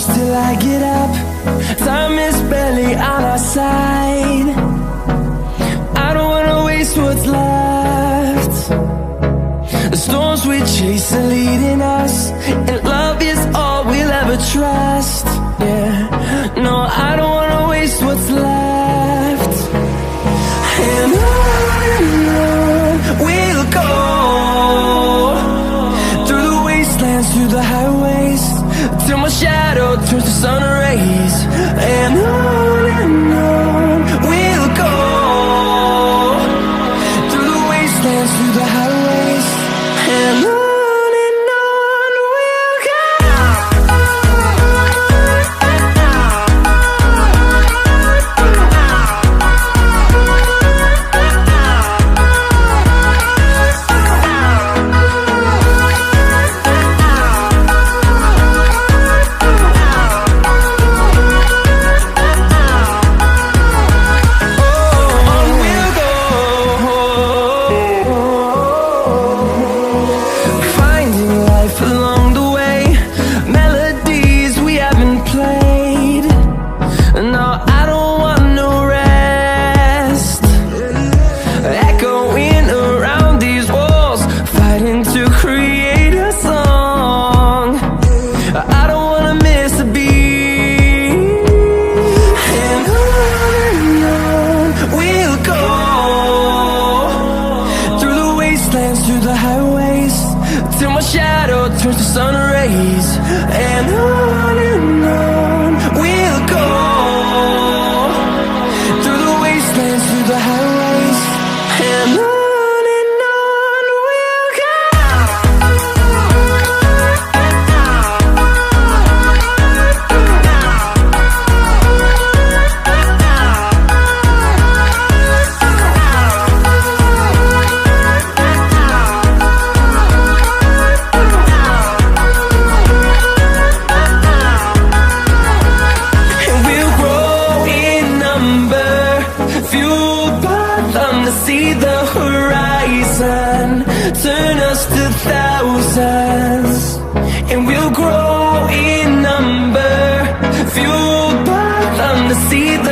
close till I get up. Time is barely on our side. I don't wanna waste what's left. The storms we chase are leading us, and love is all we'll ever trust. Yeah, no, I don't wanna waste what's left. And on we'll go, through the wastelands, through the highways, till my shadow turns to sun rays. And on we'll go, through the wastelands, through the highways, and on we'll go. Through the highways, till my shadow turns to sun rays. And on we'll go, through the wastelands, through the highways, and on we'll go. See the horizon turn us to thousands, and we'll grow in number, fueled by them to see the